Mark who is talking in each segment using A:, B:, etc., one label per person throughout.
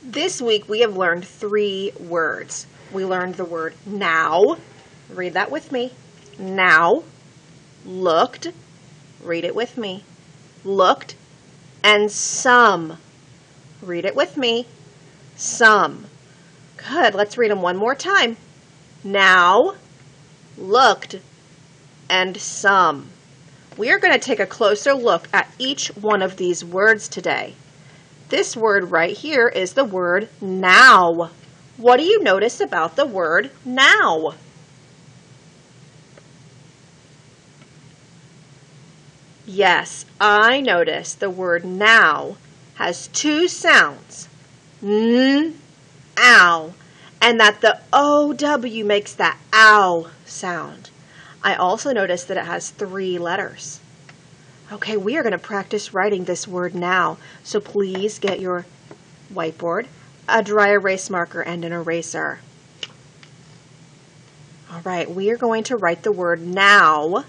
A: This week we have learned 3 words. We learned the word now. Read that with me. Now. Looked. Read it with me. Looked. And some. Read it with me. Some. Good. Let's read them one more time. Now. Looked. And some. We are going to take a closer look at each one of these words today. This word right here is the word now. What do you notice about the word now? Yes, I notice the word now has 2 sounds, n, ow, and that the OW makes that ow sound. I also notice that it has 3 letters. Okay, we are going to practice writing this word now, so please get your whiteboard, a dry erase marker, and an eraser. All right, we are going to write the word now.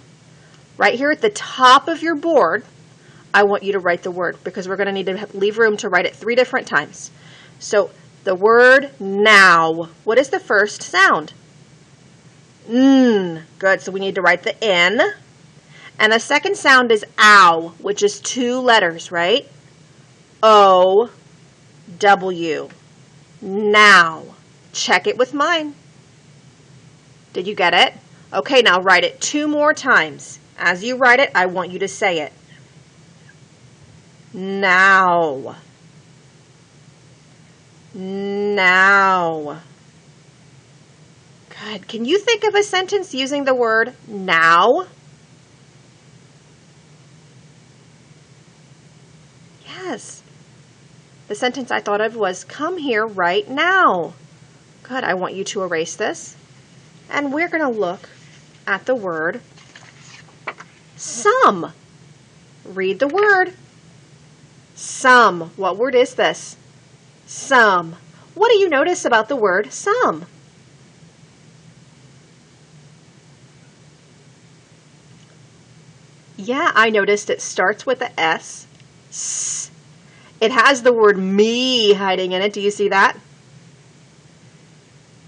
A: Right here at the top of your board, I want you to write the word because we're going to need to leave room to write it 3 different times. So the word now, what is the first sound? N. Good, so we need to write the N. And the second sound is ow, which is 2 letters, right? O, W. Now. Check it with mine. Did you get it? Okay, now write it 2 more times. As you write it, I want you to say it. Now. Now. Good. Can you think of a sentence using the word now? Yes. The sentence I thought of was, come here right now. Good. I want you to erase this. And we're going to look at the word some. Read the word. Some. What word is this? Some. What do you notice about the word some? Yeah, I noticed it starts with a S. S. It has the word me hiding in it. Do you see that?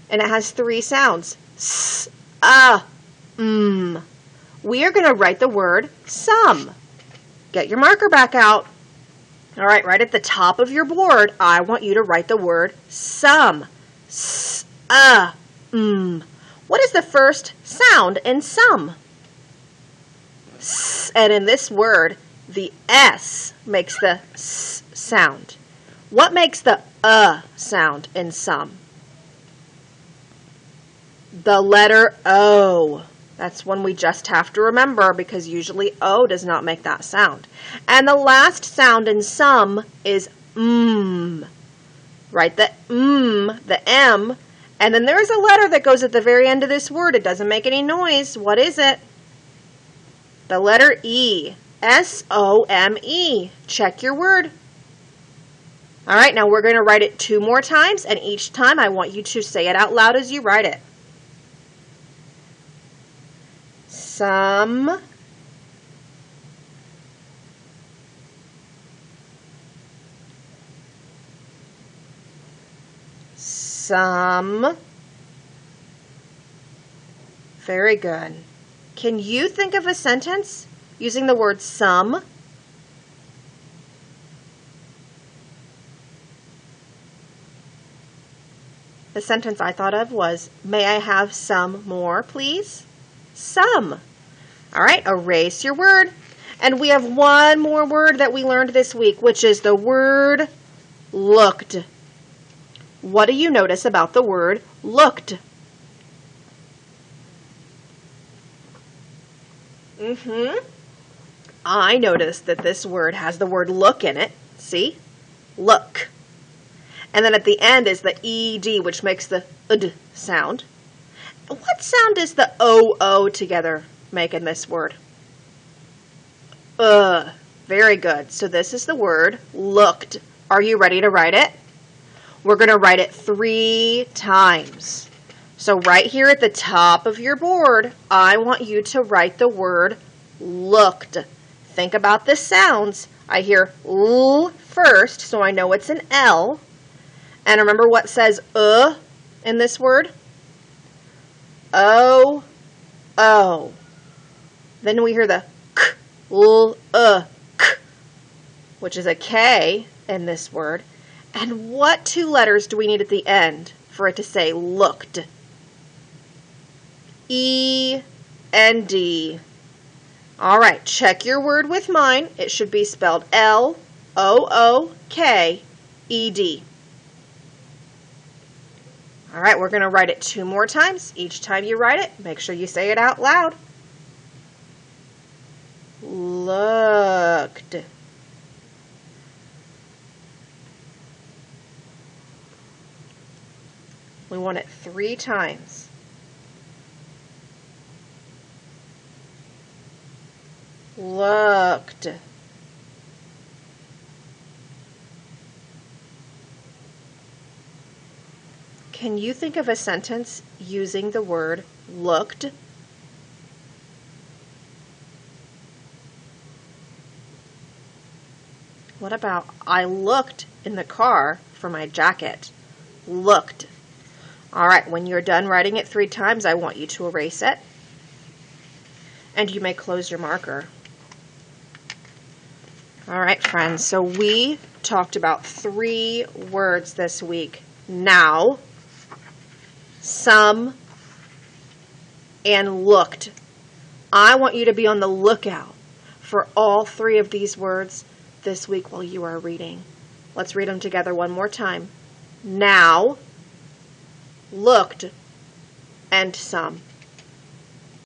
A: And it has 3 sounds. S, m. We are going to write the word some. Get your marker back out. All right, right at the top of your board, I want you to write the word some. S, m. What is the first sound in some? S, and in this word, the S makes the S sound. What makes the sound in some? The letter O. That's one we just have to remember because usually O does not make that sound. And the last sound in some is m. Write the the M, and then there's a letter that goes at the very end of this word. It doesn't make any noise. What is it? The letter E. S-O-M-E. Check your word. All right, now we're going to write it 2 more times, and each time I want you to say it out loud as you write it. Some. Some. Very good. Can you think of a sentence using the word some? The sentence I thought of was, may I have some more, please? Some. All right, erase your word. And we have one more word that we learned this week, which is the word looked. What do you notice about the word looked? I noticed that this word has the word look in it. See? Look. And then at the end is the ED, which makes the ud sound. What sound does the OO together make in this word? Very good. So this is the word looked. Are you ready to write it? We're going to write it 3 times. So right here at the top of your board, I want you to write the word looked. Think about the sounds. I hear L first, so I know it's an L. And remember what says in this word? O, O. Then we hear the k, l, k, which is a K in this word. And what two letters do we need at the end for it to say looked? E and D. All right, check your word with mine. It should be spelled L-O-O-K-E-D. All right, we're going to write it 2 more times. Each time you write it, make sure you say it out loud. Looked. We want it 3 times. Looked. Can you think of a sentence using the word looked? What about I looked in the car for my jacket? Looked. All right, when you're done writing it 3 times, I want you to erase it. And you may close your marker. All right, friends, so we talked about 3 words this week. Now, some, and looked. I want you to be on the lookout for all 3 of these words this week while you are reading. Let's read them together one more time. Now, looked, and some.